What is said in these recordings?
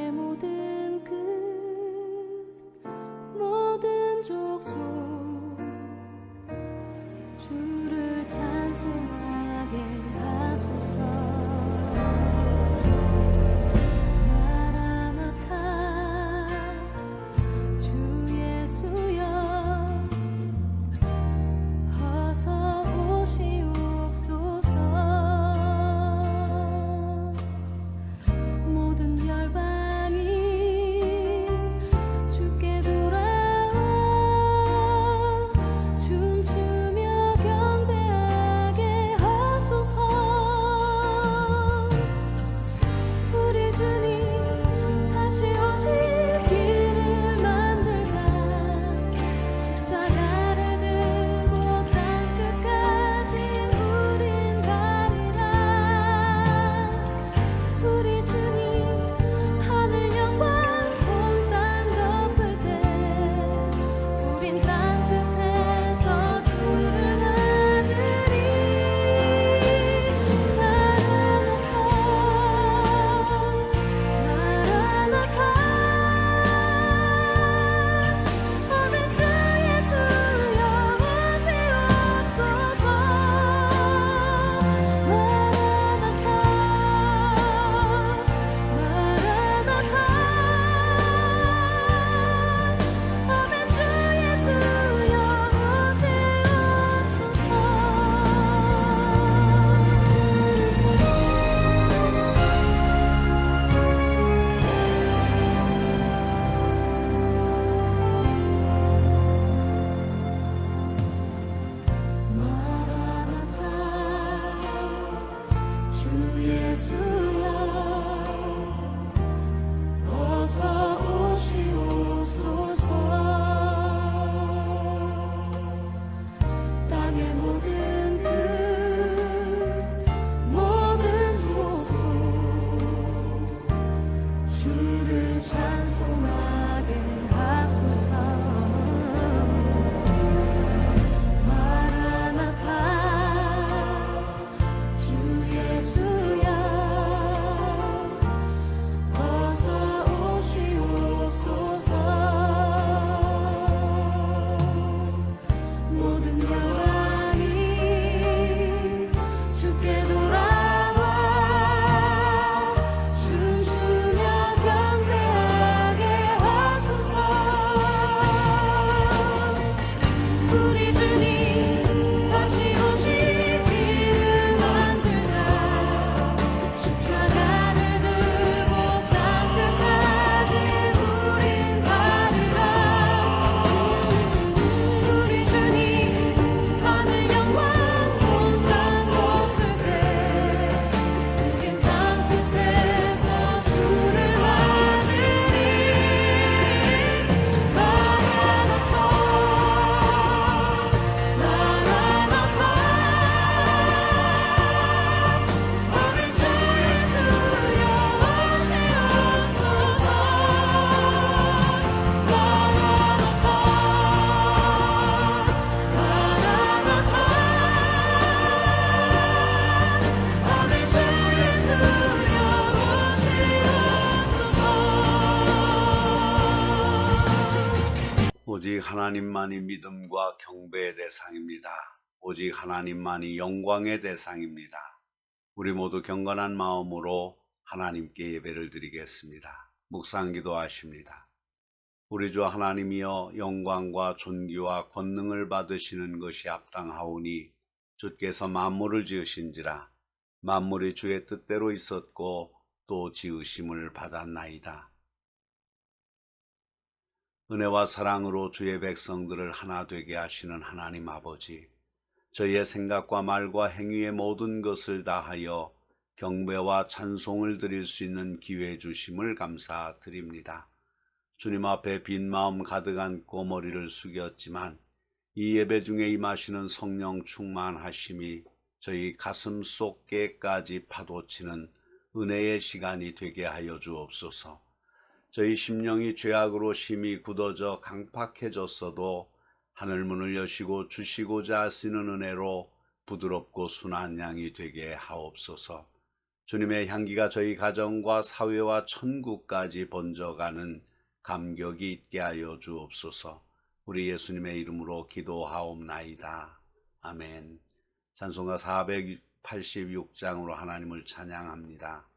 땅의 모든 끝 모든 족속 주를 찬송하게 하소서. 마라나타 주 예수여 어서 오시옵소서. 모든 열방이 주께 돌아와 춤추며 경배하게 하소서. 우리 주님 다시 오실 길을 만들자. 십자가를 들고 땅끝까지 우린 가리라. 우리 주님 하늘 영광 온 땅 덮을 때 우린 땅끝에서 주를 맞으리. 마라나타 마라나타 아멘. 주 예수여 오시옵소서. 마라나타 마라나타 아멘. 주 예수여 오시옵소서. 마라나타 주 예수여 어서 오시옵소서. 땅의 모든 끝 모든 족속 주를 찬송하게 하소서. 마라나타 주 예수여 어서 오시옵소서. 모든 열방이 주께 돌아와 춤추며 경배하게 하소서. 우리 주님 다시 오실 길을 만들자. 십자가를 들고 땅끝까지 우린 가리라. 우리 주님 하늘 영광 온 땅 덮을 때 우린 땅끝에서 주를 맞으리. 마라나타 마라나타 아멘. 주 예수여 오시옵소서. 마라나타 마라나타 아멘. 주 예수여 오시옵소서. 오직 하나님만이 믿음과 경배의 대상입니다. 오직 하나님만이 영광의 대상입니다. 우리 모두 경건한 마음으로 하나님께 예배를 드리겠습니다. 묵상 기도하십니다. 우리 주 하나님이여, 영광과 존귀와 권능을 받으시는 것이 합당하오니 주께서 만물을 지으신지라. 만물이 주의 뜻대로 있었고 또 지으심을 받았나이다. 은혜와 사랑으로 주의 백성들을 하나 되게 하시는 하나님 아버지, 저희의 생각과 말과 행위의 모든 것을 다하여 경배와 찬송을 드릴 수 있는 기회 주심을 감사드립니다. 주님 앞에 빈 마음 가득 안고 머리를 숙였지만 이 예배 중에 임하시는 성령 충만하심이 저희 가슴 속에까지 파도치는 은혜의 시간이 되게 하여 주옵소서. 저희 심령이 죄악으로 심히 굳어져 강팍해졌어도 하늘문을 여시고 주시고자 하시는 은혜로 부드럽고 순한 양이 되게 하옵소서. 주님의 향기가 저희 가정과 사회와 천국까지 번져가는 감격이 있게 하여 주옵소서. 우리 예수님의 이름으로 기도하옵나이다. 아멘. 찬송가 486장으로 하나님을 찬양합니다.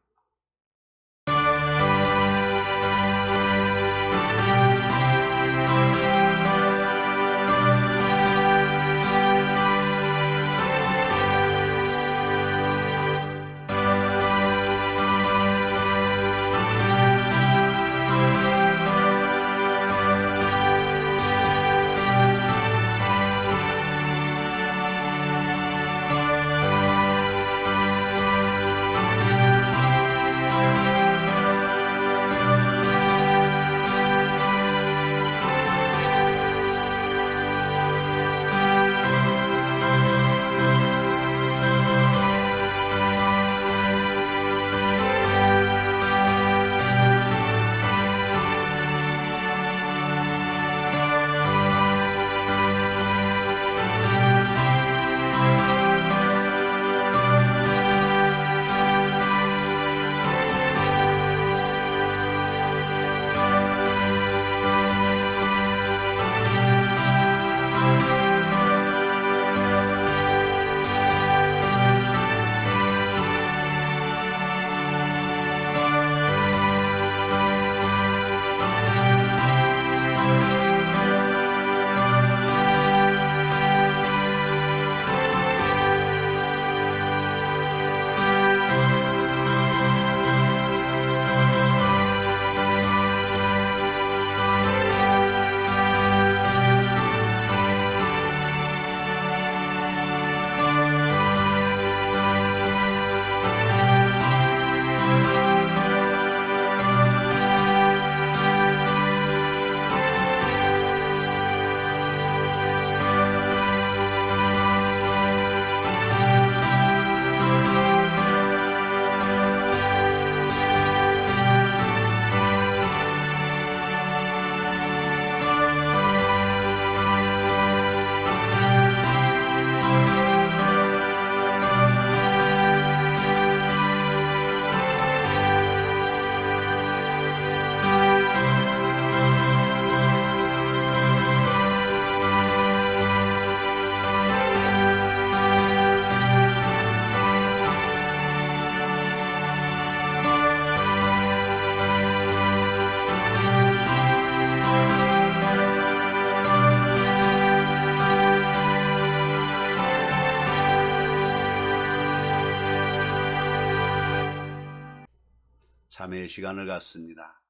참회의 시간을 갖습니다.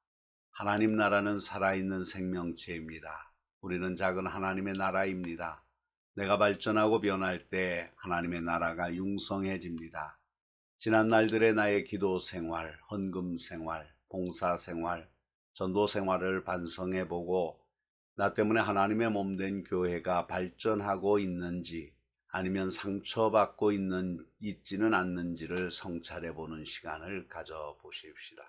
하나님 나라는 살아있는 생명체입니다. 우리는 작은 하나님의 나라입니다. 내가 발전하고 변할 때 하나님의 나라가 융성해집니다. 지난 날들의 나의 기도 생활, 헌금 생활, 봉사 생활, 전도 생활을 반성해보고 나 때문에 하나님의 몸된 교회가 발전하고 있는지 아니면 상처받고 있지는 않는지를 성찰해보는 시간을 가져보십시다.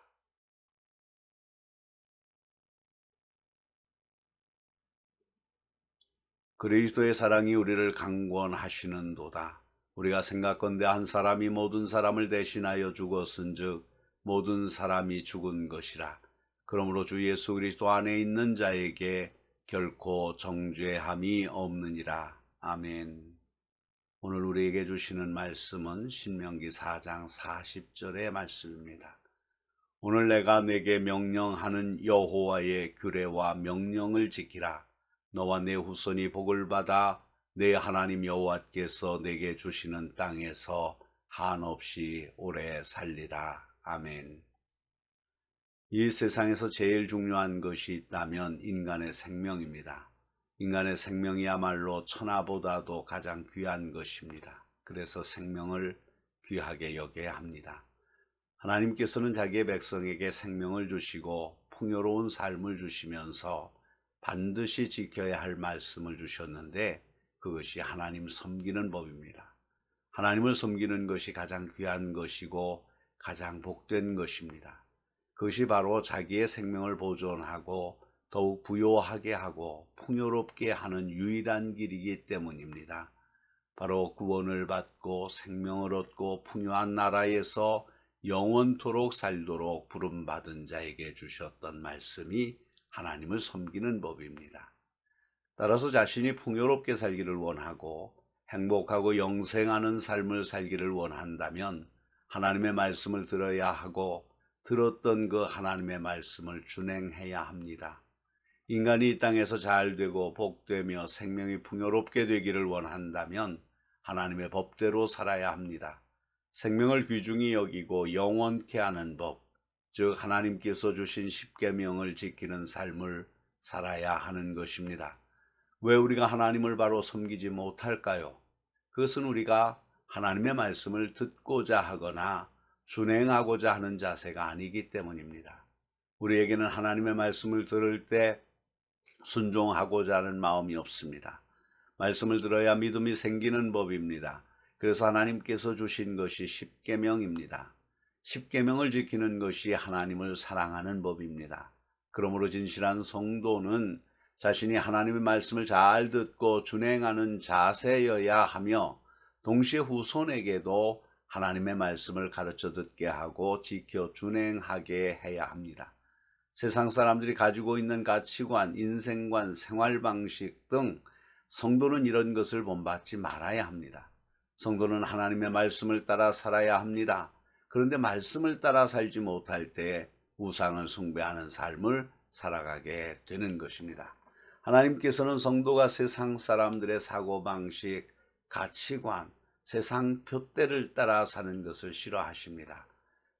그리스도의 사랑이 우리를 강권하시는도다. 우리가 생각건대 한 사람이 모든 사람을 대신하여 죽었은즉 모든 사람이 죽은 것이라. 그러므로 주 예수 그리스도 안에 있는 자에게 결코 정죄함이 없느니라. 아멘. 오늘 우리에게 주시는 말씀은 신명기 4장 40절의 말씀입니다. 오늘 내가 내게 명령하는 여호와의 규례와 명령을 지키라. 너와 내 후손이 복을 받아 내 하나님 여호와께서 내게 주시는 땅에서 한없이 오래 살리라. 아멘. 이 세상에서 제일 중요한 것이 있다면 인간의 생명입니다. 인간의 생명이야말로 천하보다도 가장 귀한 것입니다. 그래서 생명을 귀하게 여겨야 합니다. 하나님께서는 자기의 백성에게 생명을 주시고 풍요로운 삶을 주시면서 반드시 지켜야 할 말씀을 주셨는데 그것이 하나님 섬기는 법입니다. 하나님을 섬기는 것이 가장 귀한 것이고 가장 복된 것입니다. 그것이 바로 자기의 생명을 보존하고 더욱 부요하게 하고 풍요롭게 하는 유일한 길이기 때문입니다. 바로 구원을 받고 생명을 얻고 풍요한 나라에서 영원토록 살도록 부름받은 자에게 주셨던 말씀이 하나님을 섬기는 법입니다. 따라서 자신이 풍요롭게 살기를 원하고 행복하고 영생하는 삶을 살기를 원한다면 하나님의 말씀을 들어야 하고 들었던 그 하나님의 말씀을 준행해야 합니다. 인간이 이 땅에서 잘 되고 복되며 생명이 풍요롭게 되기를 원한다면 하나님의 법대로 살아야 합니다. 생명을 귀중히 여기고 영원케 하는 법, 즉 하나님께서 주신 십계명을 지키는 삶을 살아야 하는 것입니다. 왜 우리가 하나님을 바로 섬기지 못할까요? 그것은 우리가 하나님의 말씀을 듣고자 하거나 준행하고자 하는 자세가 아니기 때문입니다. 우리에게는 하나님의 말씀을 들을 때 순종하고자 하는 마음이 없습니다. 말씀을 들어야 믿음이 생기는 법입니다. 그래서 하나님께서 주신 것이 십계명입니다. 십계명을 지키는 것이 하나님을 사랑하는 법입니다. 그러므로 진실한 성도는 자신이 하나님의 말씀을 잘 듣고 준행하는 자세여야 하며 동시에 후손에게도 하나님의 말씀을 가르쳐 듣게 하고 지켜 준행하게 해야 합니다. 세상 사람들이 가지고 있는 가치관, 인생관, 생활방식 등 성도는 이런 것을 본받지 말아야 합니다. 성도는 하나님의 말씀을 따라 살아야 합니다. 그런데 말씀을 따라 살지 못할 때 우상을 숭배하는 삶을 살아가게 되는 것입니다. 하나님께서는 성도가 세상 사람들의 사고방식, 가치관, 세상 푯대를 따라 사는 것을 싫어하십니다.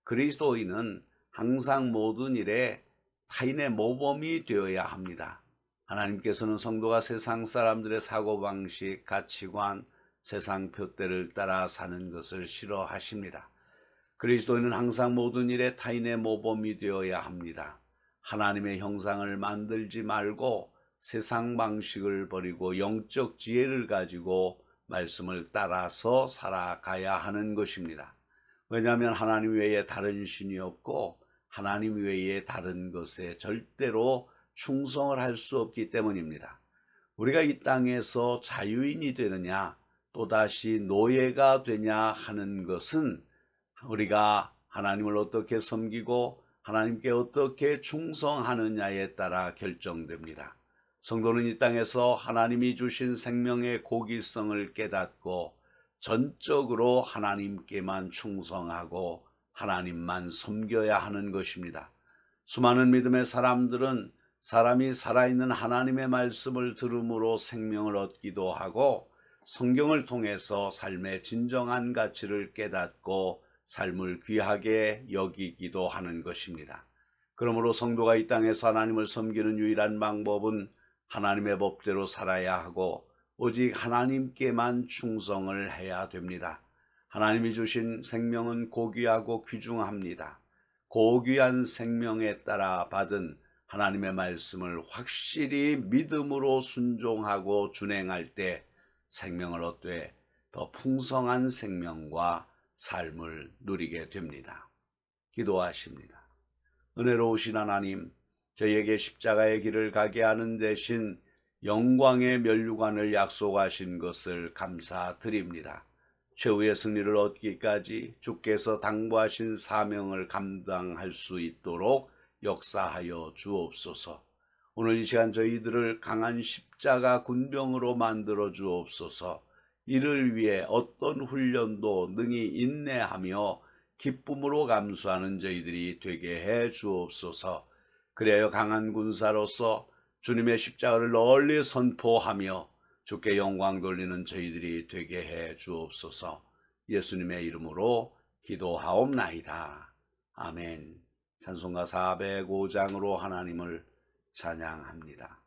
그리스도인은 항상 모든 일에 타인의 모범이 되어야 합니다. 하나님께서는 성도가 세상 사람들의 사고방식, 가치관, 세상 푯대를 따라 사는 것을 싫어하십니다. 그리스도인은 항상 모든 일에 타인의 모범이 되어야 합니다. 하나님의 형상을 만들지 말고 세상 방식을 버리고 영적 지혜를 가지고 말씀을 따라서 살아가야 하는 것입니다. 왜냐하면 하나님 외에 다른 신이 없고 하나님 외에 다른 것에 절대로 충성을 할 수 없기 때문입니다. 우리가 이 땅에서 자유인이 되느냐 또다시 노예가 되냐 하는 것은 우리가 하나님을 어떻게 섬기고 하나님께 어떻게 충성하느냐에 따라 결정됩니다. 성도는 이 땅에서 하나님이 주신 생명의 고귀성을 깨닫고 전적으로 하나님께만 충성하고 하나님만 섬겨야 하는 것입니다. 수많은 믿음의 사람들은 사람이 살아있는 하나님의 말씀을 들음으로 생명을 얻기도 하고 성경을 통해서 삶의 진정한 가치를 깨닫고 삶을 귀하게 여기기도 하는 것입니다. 그러므로 성도가 이 땅에서 하나님을 섬기는 유일한 방법은 하나님의 법대로 살아야 하고 오직 하나님께만 충성을 해야 됩니다. 하나님이 주신 생명은 고귀하고 귀중합니다. 고귀한 생명에 따라 받은 하나님의 말씀을 확실히 믿음으로 순종하고 준행할 때 생명을 얻되 더 풍성한 생명과 삶을 누리게 됩니다. 기도하십니다. 은혜로우신 하나님, 저희에게 십자가의 길을 가게 하는 대신 영광의 면류관을 약속하신 것을 감사드립니다. 최후의 승리를 얻기까지 주께서 당부하신 사명을 감당할 수 있도록 역사하여 주옵소서. 오늘 이 시간 저희들을 강한 십자가 군병으로 만들어 주옵소서. 이를 위해 어떤 훈련도 능히 인내하며 기쁨으로 감수하는 저희들이 되게 해 주옵소서. 그래야 강한 군사로서 주님의 십자가를 널리 선포하며 주께 영광 돌리는 저희들이 되게 해 주옵소서. 예수님의 이름으로 기도하옵나이다. 아멘. 찬송가 405장으로 하나님을 찬양합니다.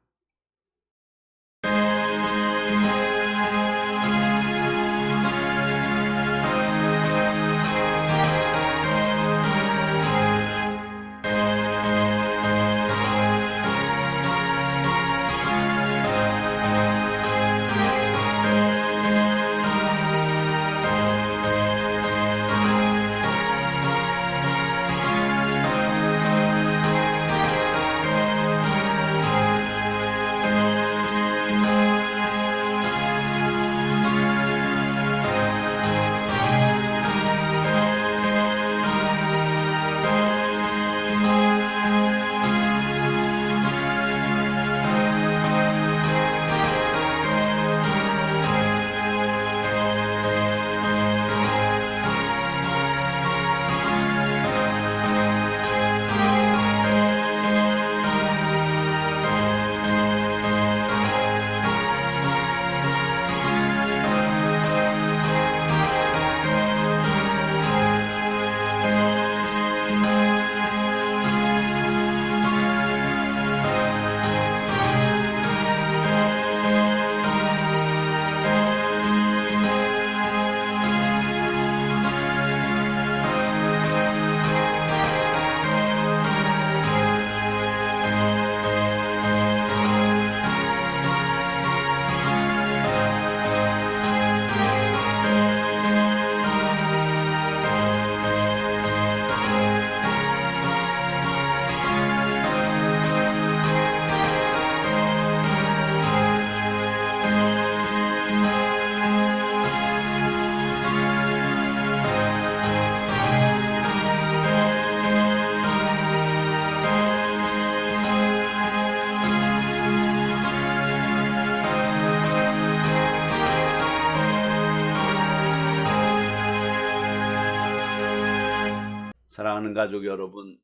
사랑하는 가족 여러분,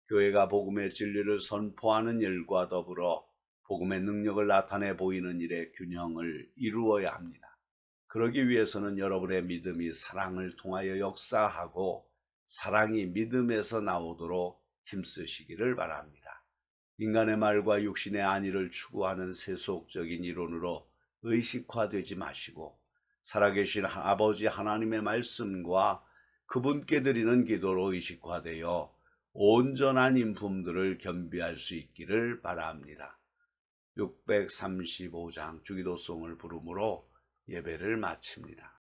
교회가 복음의 진리를 선포하는 일과 더불어 복음의 능력을 나타내 보이는 일의 균형을 이루어야 합니다. 그러기 위해서는 여러분의 믿음이 사랑을 통하여 역사하고 사랑이 믿음에서 나오도록 힘쓰시기를 바랍니다. 인간의 말과 육신의 안위를 추구하는 세속적인 이론으로 의식화되지 마시고 살아계신 아버지 하나님의 말씀과 그분께 드리는 기도로 의식화되어 온전한 인품들을 겸비할 수 있기를 바랍니다. 635장 주기도송을 부름으로 예배를 마칩니다.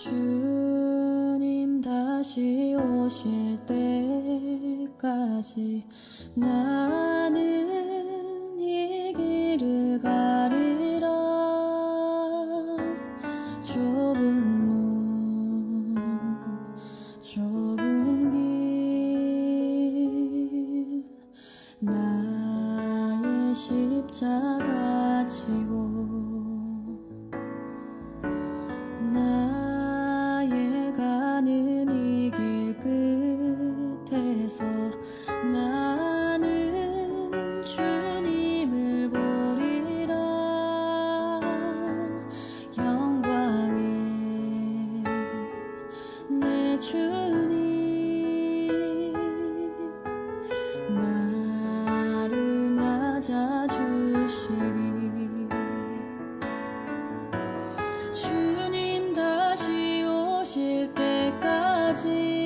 주님 다시 오실 때까지 나는 이 길을 가리라. 좁은 문 좁은 길 나의 십자가 지고 나의 가는 이 길 끝에서 나는 주님을 보리라. 영광의 내 주님 나를 맞아주시리. 주님 다시 오실 때까지